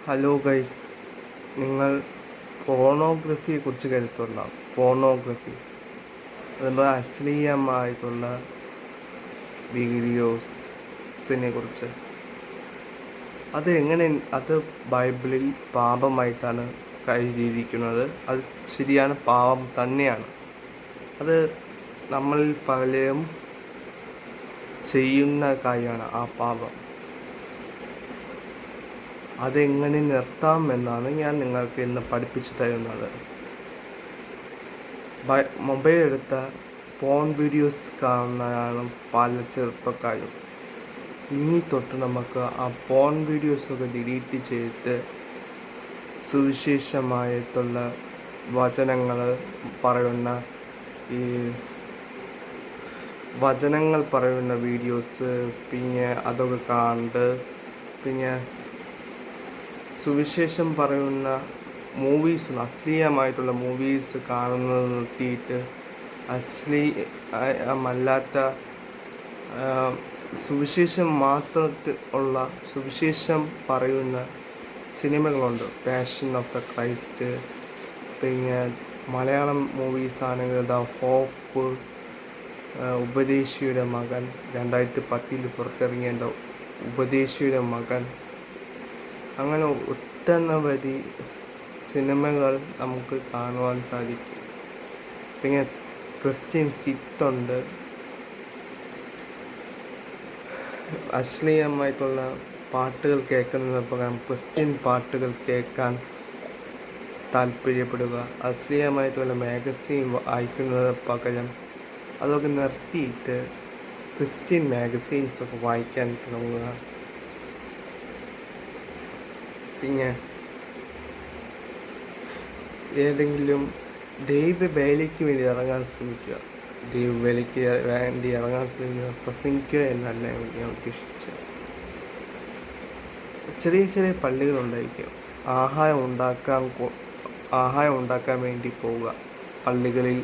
Hello guys, നിങ്ങൾ പോർണോഗ്രഫിയെക്കുറിച്ച് കേട്ടിട്ടുണ്ടാവും. അതുപോലെ അശ്ലീലമായിട്ടുള്ള വീഡിയോസിനെ കുറിച്ച്. അത് ബൈബിളിൽ പാപമായിട്ടാണ് കരുതിയിരിക്കുന്നത്. അത് ശരിയാണ്, പാപം തന്നെയാണ്. അത് നമ്മളിൽ പലരും ചെയ്യുന്ന കാര്യമാണ്. ആ പാപം അതെങ്ങനെ നിർത്താം എന്നാണ് ഞാൻ നിങ്ങൾക്ക് ഇന്ന് പഠിപ്പിച്ചു തരുന്നത്. മൊബൈൽ എടുത്ത പോൺ വീഡിയോസ് കാണുന്നതാണ് പല ചെറുപ്പക്കാരും. ഇനി തൊട്ട് നമുക്ക് ആ പോൺ വീഡിയോസൊക്കെ ഡിലീറ്റ് ചെയ്തിട്ട് സുവിശേഷമായിട്ടുള്ള വചനങ്ങൾ പറയുന്ന വീഡിയോസ്, പിന്നെ അതൊക്കെ കണ്ട്, പിന്നെ സുവിശേഷം പറയുന്ന മൂവീസ്, അശ്ലീലമായിട്ടുള്ള മൂവീസ് കാണുന്നത് നിർത്തിയിട്ട് അല്ലാത്ത സുവിശേഷം മാത്രത്തിൽ ഉള്ള സുവിശേഷം പറയുന്ന സിനിമകളുണ്ട്. പാഷൻ ഓഫ് ദ ക്രൈസ്റ്റ്, പിന്നെ മലയാളം മൂവീസ് ആണെങ്കിൽ ദ ഹോപ്പ്, ഉപദേശിയുടെ മകൻ, 2010 പുറത്തിറങ്ങിയ ഉപദേശിയുടെ മകൻ, അങ്ങനെ ഒട്ടനവധി സിനിമകൾ നമുക്ക് കാണുവാൻ സാധിക്കും. പിന്നെ ക്രിസ്ത്യൻ സ്കിറ്റുണ്ട്. അശ്ലീലമായിട്ടുള്ള പാട്ടുകൾ കേൾക്കുന്നതിന് പകരം ക്രിസ്ത്യൻ പാട്ടുകൾ കേൾക്കാൻ താല്പര്യപ്പെടുക. അശ്ലീലമായിട്ടുള്ള മാഗസീൻ വായിക്കുന്നതിന് പകരം അതൊക്കെ നിർത്തിയിട്ട് ക്രിസ്ത്യൻ മാഗസീൻസൊക്കെ വായിക്കാൻ തുടങ്ങുക. പിന്നെ ഏതെങ്കിലും ദൈവവേലയ്ക്ക് വേണ്ടി ഇറങ്ങാൻ ശ്രമിക്കുക. പ്രസംഗിക്കുക എന്നല്ല ഞാൻ ഉദ്ദേശിച്ചത്. ചെറിയ ചെറിയ പള്ളികളുണ്ടായിരിക്കും. ആഹാരം ഉണ്ടാക്കാൻ വേണ്ടി പോവുക. പള്ളികളിൽ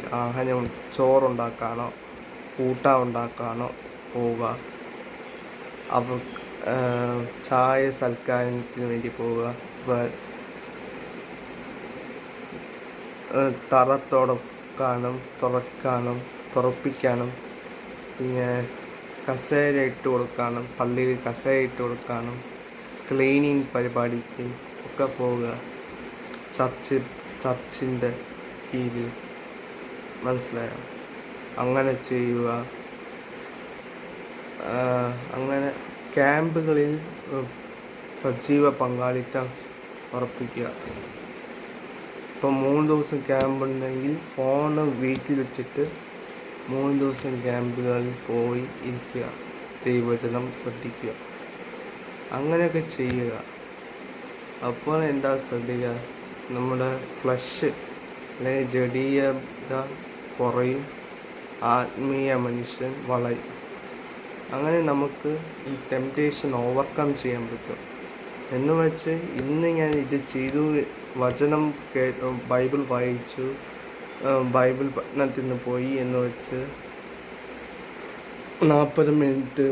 ചോറുണ്ടാക്കാനോ ഉണ്ടാക്കാനോ പോവുക. ചായ സൽക്കാരത്തിന് വേണ്ടി പോവുക. തറ തുറപ്പിക്കാനും, പിന്നെ കസേര ഇട്ട് കൊടുക്കാനും, പള്ളിയിൽ കസേര ഇട്ട് കൊടുക്കാനും, ക്ലീനിങ് പരിപാടിക്കും ഒക്കെ പോവുക. ചർച്ചിൻ്റെ കീഴിൽ, മനസ്സിലായോ? അങ്ങനെ ചെയ്യുക. അങ്ങനെ ക്യാമ്പുകളിൽ സജീവ പങ്കാളിത്തം ഉറപ്പിക്കുക. ഇപ്പം 3 ദിവസം ക്യാമ്പുണ്ടെങ്കിൽ ഫോണ് വീട്ടിൽ വെച്ചിട്ട് 3 ദിവസം ക്യാമ്പുകളിൽ പോയി ഇരിക്കുക. ദൈവവചനം ശ്രദ്ധിക്കുക. അങ്ങനെയൊക്കെ ചെയ്യുക. അപ്പോൾ എന്താ ശ്രദ്ധിക്കുക? നമ്മുടെ ഫ്ലഷ് അല്ലെങ്കിൽ ജഡീയത കുറയും, ആത്മീയ മനുഷ്യൻ വളരും. അങ്ങനെ നമുക്ക് ഈ ടെംപ്റ്റേഷൻ ഓവർകം ചെയ്യാൻ പറ്റും. എന്ന് വെച്ച് ഇന്ന് ഞാൻ ഇത് ചെയ്തു, വചനം ബൈബിൾ വായിച്ചു, ബൈബിൾ പഠനത്തിന് പോയി എന്ന് വെച്ച് 40 മിനിറ്റ്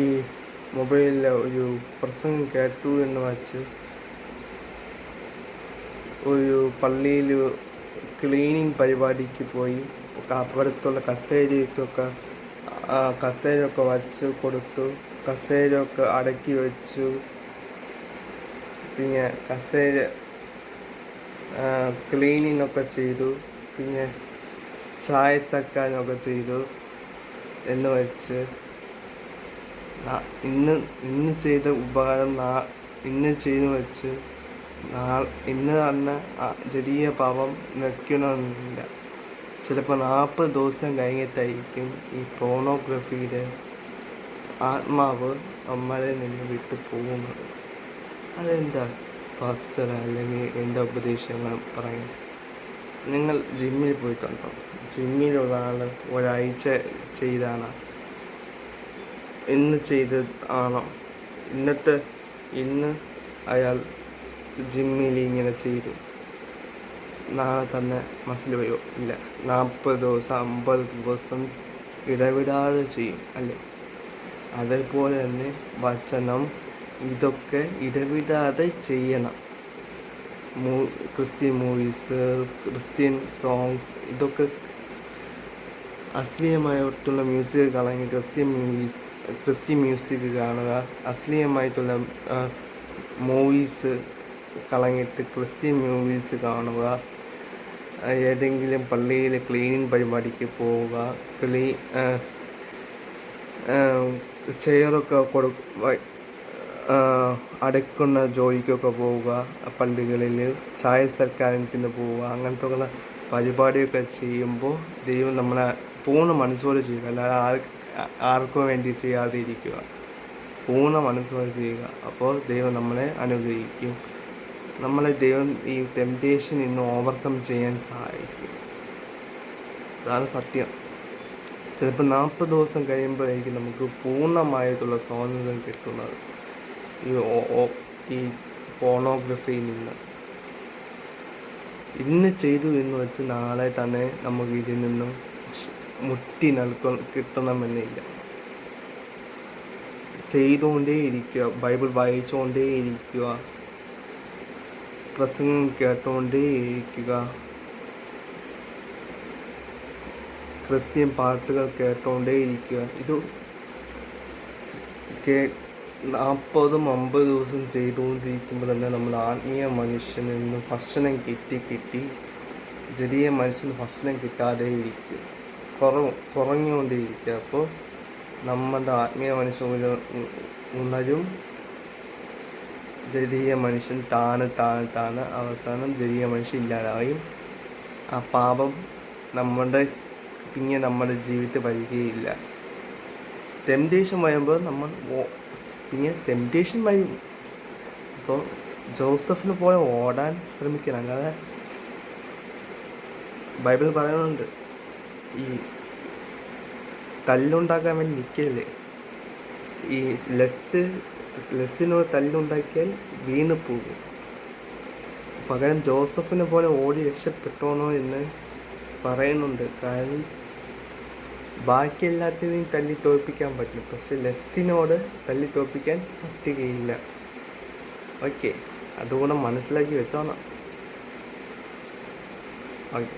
ഈ മൊബൈലിലെ ഒരു പ്രസംഗം കേട്ടു എന്ന് വെച്ച് ഒരു പള്ളിയിൽ ക്ലീനിങ് പരിപാടിക്ക് പോയി അപ്പുറത്തുള്ള കസേരയൊക്കെ വച്ച് കൊടുത്തു, കസേരയൊക്കെ അടക്കി വെച്ചു, പിന്നെ കസേര ക്ലീനിങ് ഒക്കെ ചെയ്തു, പിന്നെ ചായ സൽക്കാരമൊക്കെ ചെയ്തു എന്ന് വെച്ച് ഇന്ന് ചെയ്ത ഉപകാരം ഇന്ന് ചെയ്തു വെച്ച് ഇന്ന് തന്നെ ജഡീയ പാപം നിൽക്കണമെന്നില്ല. ചിലപ്പോൾ 40 ദിവസം കഴിഞ്ഞിട്ടായിരിക്കും ഈ പോർണോഗ്രഫിയുടെ ആത്മാവ് നമ്മളെ നിന്ന് വിട്ടു പോകുന്നത്. അതെന്താ പാസ്റ്റർ അല്ലെങ്കിൽ എൻ്റെ ഉപദേശങ്ങൾ പറയും? നിങ്ങൾ ജിമ്മിൽ പോയിട്ടുണ്ടോ? ജിമ്മിലുള്ള ആൾ ഒരാഴ്ച ചെയ്താണ്, ഇന്ന് ചെയ്ത് ആണോ? ഇന്ന് അയാൾ ജിമ്മിൽ ഇങ്ങനെ ചെയ്തു, നാളെ തന്നെ മസിൽ വരുമോ? ഇല്ല. 40 ദിവസം 50 ദിവസം ഇടവിടാതെ ചെയ്യും, അല്ലേ? അതേപോലെ തന്നെ വചനം ഇതൊക്കെ ഇടവിടാതെ ചെയ്യണം. ക്രിസ്ത്യൻ മൂവീസ്, ക്രിസ്ത്യൻ സോങ്സ്, ഇതൊക്കെ അശ്ലീലമായിട്ടുള്ള മ്യൂസിക് കളഞ്ഞ് ക്രിസ്ത്യൻ മ്യൂസിക് കാണുക. അശ്ലീലമായിട്ടുള്ള മൂവീസ് കളഞ്ഞിട്ട് ക്രിസ്ത്യൻ മൂവീസ് കാണുക. ഏതെങ്കിലും പള്ളിയിൽ ക്ലീനിങ് പരിപാടിക്ക് പോവുക. ചെയറൊക്കെ അടയ്ക്കുന്ന ജോലിക്കൊക്കെ പോവുക. പള്ളികളിൽ ചായ സൽക്കാരത്തിന് പോവുക. അങ്ങനത്തെ ഉള്ള പരിപാടിയൊക്കെ ചെയ്യുമ്പോൾ ദൈവം നമ്മളെ പൂർണ്ണ മനസ്സോടെ ചെയ്യുക, അല്ലാതെ ആർക്കും വേണ്ടി ചെയ്യാതെ ഇരിക്കുക. പൂർണ്ണ മനസ്സോടെ ചെയ്യുക. അപ്പോൾ ദൈവം നമ്മളെ അനുഗ്രഹിക്കും. നമ്മളെ ദൈവം ഈ ടെംപ്റ്റേഷൻ ഇന്ന് ഓവർകം ചെയ്യാൻ സഹായിക്കും. അതാണ് സത്യം. ചിലപ്പോൾ 40 ദിവസം കഴിയുമ്പോഴായിരിക്കും നമുക്ക് പൂർണ്ണമായിട്ടുള്ള സ്വാതന്ത്ര്യം കിട്ടുന്നത് ഈ പോണോഗ്രഫിയിൽ നിന്ന്. ഇന്ന് ചെയ്തു എന്ന് വെച്ച് നാളെ തന്നെ നമുക്ക് ഇതിൽ നിന്നും കിട്ടണമെന്നില്ല. ചെയ്തുകൊണ്ടേ ഇരിക്കുക, ബൈബിൾ വായിച്ചുകൊണ്ടേ ഇരിക്കുക, പ്രസംഗം കേട്ടുകൊണ്ടേ ഇരിക്കുക, ക്രിസ്ത്യൻ പാട്ടുകൾ കേട്ടുകൊണ്ടേ ഇരിക്കുക. ഇത് 40-50 ദിവസം ചെയ്തുകൊണ്ടിരിക്കുമ്പോൾ തന്നെ നമ്മുടെ ആത്മീയ മനുഷ്യനിൽ നിന്ന് ഭക്ഷണം കിട്ടി ജഡീയ മനുഷ്യന് ഭക്ഷണം കിട്ടാതെ ഇരിക്കുക, കുറഞ്ഞുകൊണ്ടേയിരിക്കുക. അപ്പോൾ നമ്മുടെ ആത്മീയ മനുഷ്യൻ ഉണരും. ജഡീയ മനുഷ്യൻ താന് അവസാനം ജഡീയ മനുഷ്യൻ ഇല്ലാതായും ആ പാപം നമ്മുടെ ജീവിതത്തിൽ വരികയില്ല. ടെംപ്റ്റേഷൻ വരുമ്പോൾ ടെംപ്റ്റേഷൻ വരും. അപ്പോൾ ജോസഫിനെ പോലെ ഓടാൻ ശ്രമിക്കണം. അല്ലാതെ ബൈബിൾ പറയുന്നുണ്ട്, ഈ തല്ലുണ്ടാക്കാൻ വേണ്ടി നിൽക്കല്ലേ. ഈ ലെസ്റ്റിനോട് തല്ലുണ്ടാക്കിയാൽ വീണ് പോകും. പകരം ജോസഫിനെ പോലെ ഓടി രക്ഷപ്പെട്ടോണോ എന്ന് പറയുന്നുണ്ട്. കാരണം ബാക്കി എല്ലാത്തിനെയും തല്ലി തോൽപ്പിക്കാൻ പറ്റും, പക്ഷെ ലെസ്റ്റിനോട് തല്ലി തോൽപ്പിക്കാൻ പറ്റുകയില്ല. ഓക്കെ, അതുകൂടെ മനസ്സിലാക്കി വെച്ചോണം. ഓക്കെ.